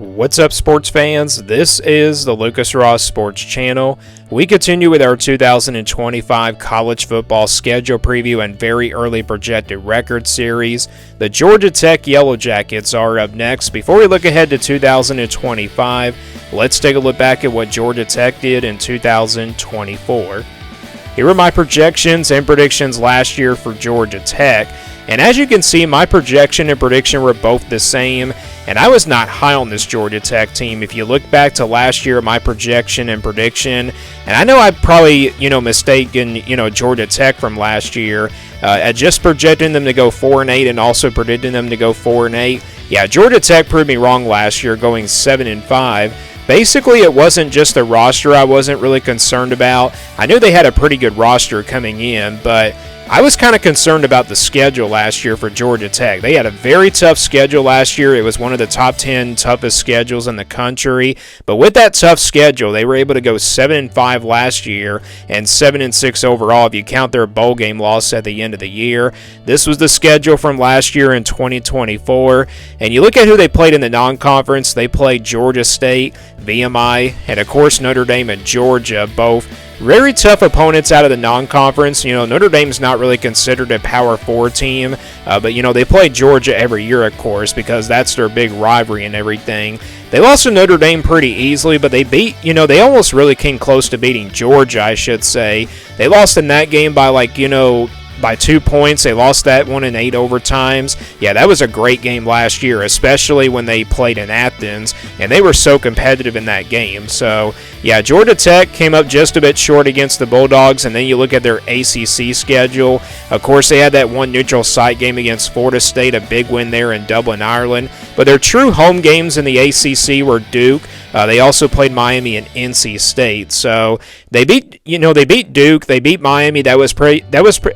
What's up, sports fans? This is the Lucas Ross Sports Channel. We continue with our 2025 college football schedule preview and very early projected record series. The Georgia Tech Yellowjackets are up next. Before we look ahead to 2025, let's take a look back at what Georgia Tech did in 2024. Here are my projections and predictions last year for Georgia Tech. And as you can see, my projection and prediction were both the same, and I was not high on this Georgia Tech team. If you look back to last year, my projection and prediction, and I know I probably, mistaken, Georgia Tech from last year, at just projecting them to go 4-8 and also predicting them to go 4-8. Yeah, Georgia Tech proved me wrong last year, going 7-5. Basically, it wasn't just the roster I wasn't really concerned about. I knew they had a pretty good roster coming in, but I was kind of concerned about the schedule last year for Georgia Tech. They had a very tough schedule last year. It was one of the top 10 toughest schedules in the country. But with that tough schedule, they were able to go 7-5 last year and 7-6 overall if you count their bowl game loss at the end of the year. This was the schedule from last year in 2024. And you look at who they played in the non-conference. They played Georgia State, VMI, and of course Notre Dame and Georgia, both very tough opponents out of the non-conference. Notre Dame's not really considered a Power 4 team, but they play Georgia every year, of course, because that's their big rivalry and everything. They lost to Notre Dame pretty easily, but they they almost really came close to beating Georgia, I should say. They lost in that game by by 2 points. They lost that one in 8 overtimes. Yeah, that was a great game last year, especially when they played in Athens, and they were so competitive in that game. So, yeah, Georgia Tech came up just a bit short against the Bulldogs, and then you look at their ACC schedule. Of course, they had that one neutral site game against Florida State, a big win there in Dublin, Ireland. But their true home games in the ACC were Duke. They also played Miami and NC State. So they beat Duke, they beat Miami. That was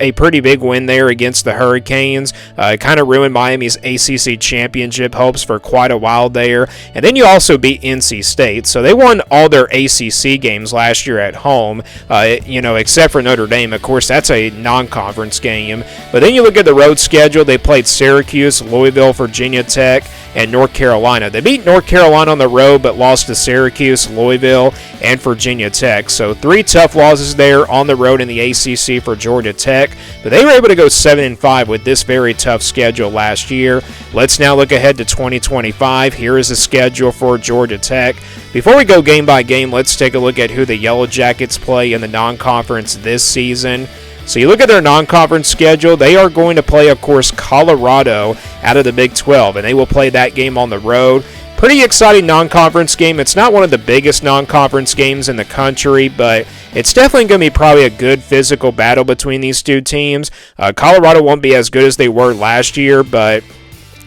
a pretty big win there against the Hurricanes. It kind of ruined Miami's ACC championship hopes for quite a while there. And then you also beat NC State. So they won all their ACC games last year at home, except for Notre Dame. Of course, that's a non-conference game. But then you look at the road schedule. They played Syracuse, Louisville, Virginia Tech, and North Carolina. They beat North Carolina on the road, but lost to Syracuse, Louisville, and Virginia Tech. So 3 tough losses there on the road in the ACC for Georgia Tech, but they were able to go 7-5 with this very tough schedule last year. Let's now look ahead to 2025. Here is the schedule for Georgia Tech. Before we go game by game, let's take a look at who the Yellowjackets play in the non-conference this season. So you look at their non-conference schedule, they are going to play, of course, Colorado out of the Big 12, and they will play that game on the road. Pretty exciting non-conference game. It's not one of the biggest non-conference games in the country, but it's definitely going to be probably a good physical battle between these two teams. Colorado won't be as good as they were last year, but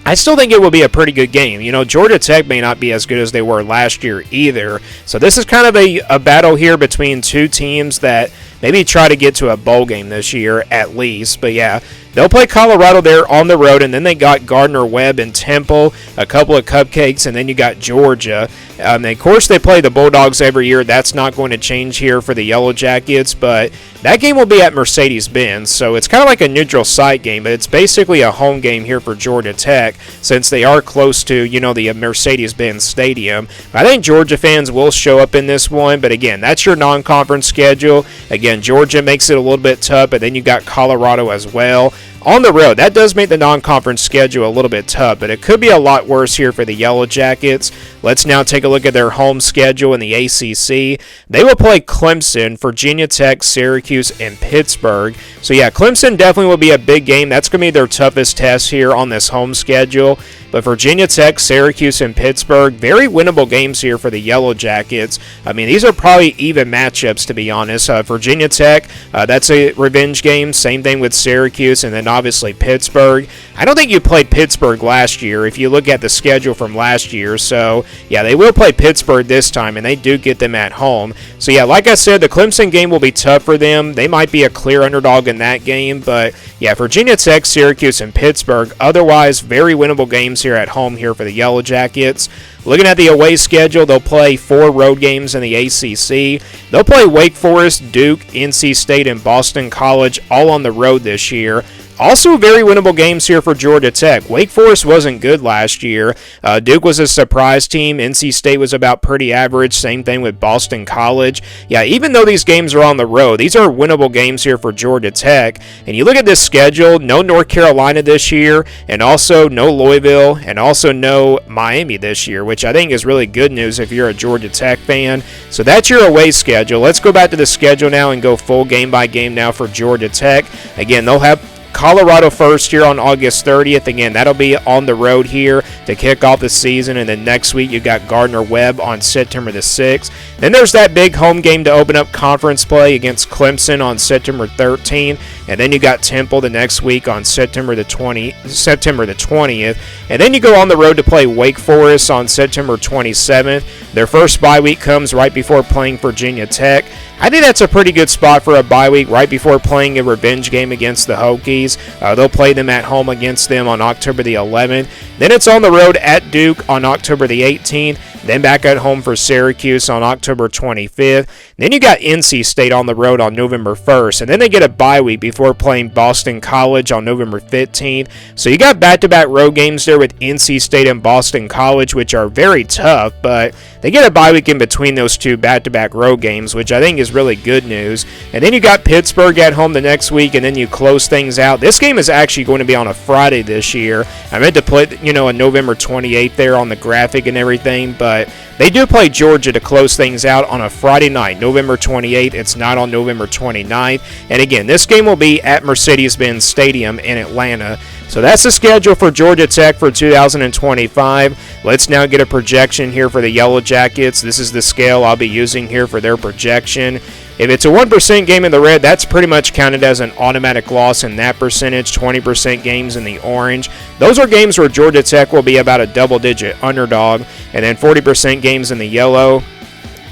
I still think it will be a pretty good game. Georgia Tech may not be as good as they were last year either. So this is kind of a battle here between two teams that maybe try to get to a bowl game this year at least. But yeah, they'll play Colorado there on the road, and then they got Gardner-Webb and Temple, a couple of cupcakes, and then you got Georgia. And of course, they play the Bulldogs every year. That's not going to change here for the Yellowjackets, but that game will be at Mercedes-Benz, so it's kind of like a neutral site game, but it's basically a home game here for Georgia Tech since they are close to, the Mercedes-Benz Stadium. I think Georgia fans will show up in this one, but again, that's your non-conference schedule. Again, Georgia makes it a little bit tough, but then you got Colorado as well. On the road, that does make the non-conference schedule a little bit tough, but it could be a lot worse here for the Yellowjackets. Let's now take a look at their home schedule in the ACC. They will play Clemson, Virginia Tech, Syracuse, and Pittsburgh. So yeah, Clemson definitely will be a big game. That's going to be their toughest test here on this home schedule. But Virginia Tech, Syracuse, and Pittsburgh, very winnable games here for the Yellowjackets. I mean, these are probably even matchups, to be honest. Virginia Tech, that's a revenge game. Same thing with Syracuse, and then obviously Pittsburgh. I don't think you played Pittsburgh last year if you look at the schedule from last year. So, yeah, they will play Pittsburgh this time, and they do get them at home. So, yeah, like I said, the Clemson game will be tough for them. They might be a clear underdog in that game. But, yeah, Virginia Tech, Syracuse, and Pittsburgh, otherwise very winnable games here at home here for the Yellowjackets. Looking at the away schedule, they'll play 4 road games in the ACC. They'll play Wake Forest, Duke, NC State, and Boston College all on the road this year. Also, very winnable games here for Georgia Tech. Wake Forest wasn't good last year. Duke was a surprise team. NC State was about pretty average. Same thing with Boston College. Yeah, even though these games are on the road, these are winnable games here for Georgia Tech. And you look at this schedule, no North Carolina this year, and also no Louisville, and also no Miami this year, which I think is really good news if you're a Georgia Tech fan. So that's your away schedule. Let's go back to the schedule now and go full game by game now for Georgia Tech. Again, they'll have Colorado first here on August 30th. Again, that'll be on the road here to kick off the season. And then next week, you got Gardner-Webb on September the 6th. Then there's that big home game to open up conference play against Clemson on September 13th. And then you got Temple the next week on September the 20th. And then you go on the road to play Wake Forest on September 27th. Their first bye week comes right before playing Virginia Tech. I think that's a pretty good spot for a bye week right before playing a revenge game against the Hokies. They'll play them at home against them on October the 11th. Then it's on the road at Duke on October the 18th. Then back at home for Syracuse on October 25th. Then you got NC State on the road on November 1st. And then they get a bye week before playing Boston College on November 15th. So you got back-to-back road games there with NC State and Boston College, which are very tough. But they get a bye week in between those two back-to-back road games, which I think is really good news. And then you got Pittsburgh at home the next week, and then you close things out. This game is actually going to be on a Friday this year. I meant to put, a November 28th there on the graphic and everything, but they do play Georgia to close things out on a Friday night, November 28th. It's not on November 29th. And again, this game will be at Mercedes-Benz Stadium in Atlanta. So that's the schedule for Georgia Tech for 2025. Let's now get a projection here for the Yellowjackets. This is the scale I'll be using here for their projection. If it's a 1% game in the red, that's pretty much counted as an automatic loss in that percentage. 20% games in the orange, those are games where Georgia Tech will be about a double-digit underdog. And then 40% games in the yellow,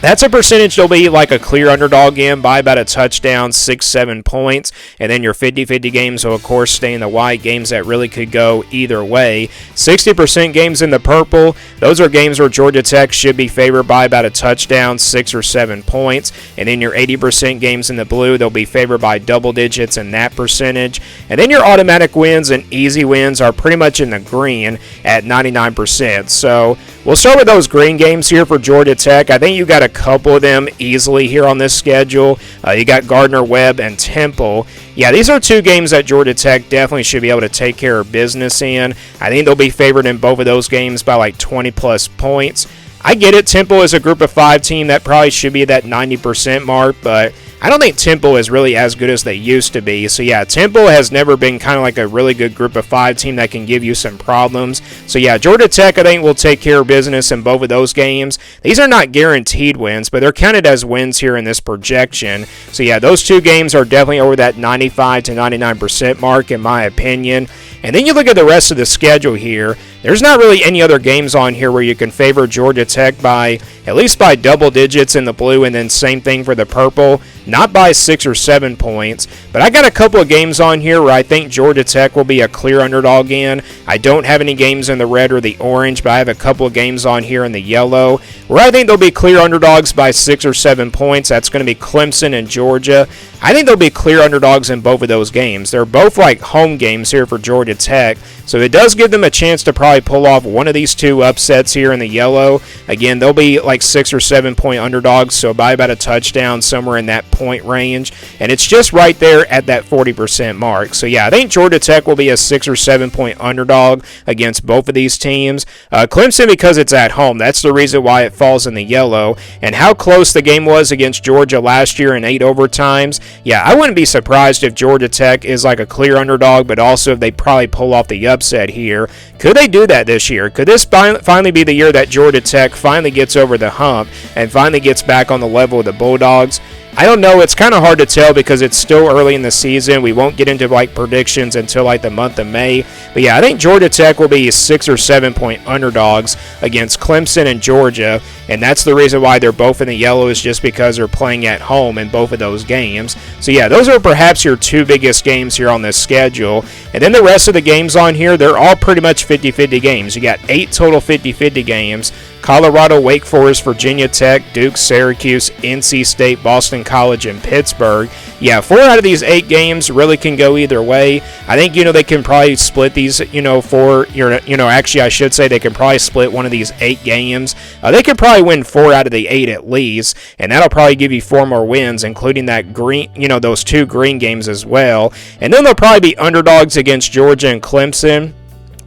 that's a percentage they'll be like a clear underdog in by about a touchdown, 6-7 points. And then your 50-50 games will, of course, stay in the white, games that really could go either way. 60% games in the purple, those are games where Georgia Tech should be favored by about a touchdown, 6 or 7 points. And then your 80% games in the blue, they'll be favored by double digits in that percentage. And then your automatic wins and easy wins are pretty much in the green at 99%. So we'll start with those green games here for Georgia Tech. I think you got a couple of them easily here on this schedule. You got Gardner-Webb and Temple. Yeah, these are two games that Georgia Tech definitely should be able to take care of business in. I think they'll be favored in both of those games by like 20-plus points. I get it. Temple is a group of 5 team that probably should be at that 90% mark, but I don't think Temple is really as good as they used to be. So, yeah, Temple has never been kind of like a really good group of 5 team that can give you some problems. So, yeah, Georgia Tech, I think, will take care of business in both of those games. These are not guaranteed wins, but they're counted as wins here in this projection. So, yeah, those two games are definitely over that 95 to 99% mark, in my opinion. And then you look at the rest of the schedule here. There's not really any other games on here where you can favor Georgia Tech by at least by double digits in the blue, and then same thing for the purple, not by 6 or 7 points. But I got a couple of games on here where I think Georgia Tech will be a clear underdog in. I don't have any games in the red or the orange, but I have a couple of games on here in the yellow where I think they'll be clear underdogs by 6 or 7 points. That's going to be Clemson and Georgia. I think they'll be clear underdogs in both of those games. They're both like home games here for Georgia Tech, so it does give them a chance to probably pull off one of these two upsets here in the yellow. Again, they'll be like 6 or 7 point underdogs, so by about a touchdown, somewhere in that point range, and it's just right there at that 40% mark. So yeah, I think Georgia Tech will be a 6 or 7 point underdog against both of these teams. Clemson, because it's at home, that's the reason why it falls in the yellow. And how close the game was against Georgia last year in 8 overtimes, yeah, I wouldn't be surprised if Georgia Tech is like a clear underdog, but also if they probably pull off the upset here. Could they do that this year? Could this finally be the year that Georgia Tech finally gets over the hump and finally gets back on the level of the Bulldogs? I don't know. It's kind of hard to tell because it's still early in the season. We won't get into like predictions until like the month of May. But yeah, I think Georgia Tech will be 6 or 7 point underdogs against Clemson and Georgia. and that's the reason why they're both in the yellow, is just because they're playing at home in both of those games. So yeah, those are perhaps your two biggest games here on this schedule. And then the rest of the games on here, they're all pretty much 50-50 games. You got 8 total 50-50 games. Colorado, Wake Forest, Virginia Tech, Duke, Syracuse, NC State, Boston College, and Pittsburgh. Yeah, 4 out of these 8 games really can go either way. I think, they can probably split these, actually I should say they can probably split one of these 8 games. They could probably win 4 out of the 8 at least, and that'll probably give you 4 more wins, including that green, those 2 green games as well. And then they'll probably be underdogs against Georgia and Clemson.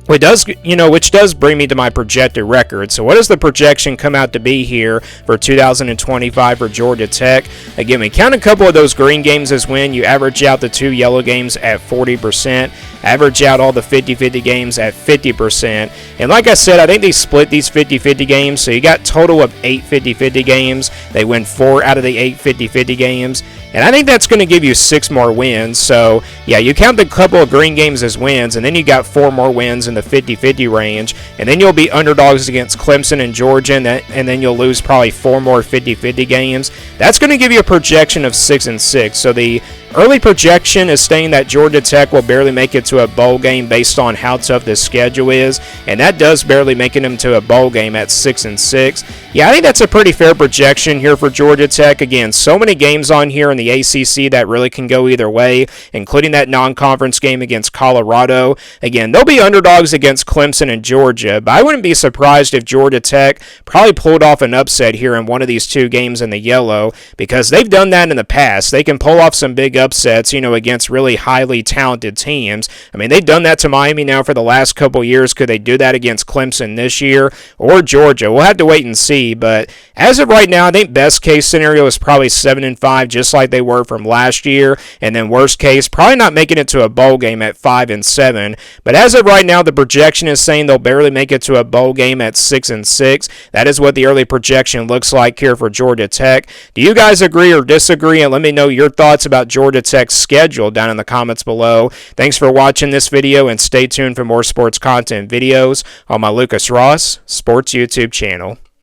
Which does bring me to my projected record. So what does the projection come out to be here for 2025 for Georgia Tech? Again, we count a couple of those green games as win. You average out the 2 yellow games at 40%. Average out all the 50-50 games at 50%. And like I said, I think they split these 50-50 games. So you got total of 8 50-50 games. They win 4 out of the 8 50-50 games. And I think that's going to give you 6 more wins. So, yeah, you count the couple of green games as wins, and then you got 4 more wins in the 50-50 range. And then you'll be underdogs against Clemson and Georgia, and then you'll lose probably 4 more 50-50 games. That's going to give you a projection of 6-6. So the early projection is saying that Georgia Tech will barely make it to a bowl game based on how tough this schedule is, and that does barely make them to a bowl game at 6-6. Yeah, I think that's a pretty fair projection here for Georgia Tech. Again, so many games on here in the ACC that really can go either way, including that non-conference game against Colorado. Again, they'll be underdogs against Clemson and Georgia, but I wouldn't be surprised if Georgia Tech probably pulled off an upset here in one of these 2 games in the yellow, because they've done that in the past. They can pull off some big upsets, against really highly talented teams. I mean, they've done that to Miami now for the last couple years. Could they do that against Clemson this year or Georgia? We'll have to wait and see, but as of right now, I think best case scenario is probably 7-5, just like they were from last year, and then worst case, probably not making it to a bowl game at 5-7. But as of right now, the projection is saying they'll barely make it to a bowl game at 6-6. That is what the early projection looks like here for Georgia Tech. Do you guys agree or disagree? And let me know your thoughts about Georgia Tech's schedule down in the comments below. Thanks for watching this video, and stay tuned for more sports content videos on my Lucas Ross Sports YouTube channel.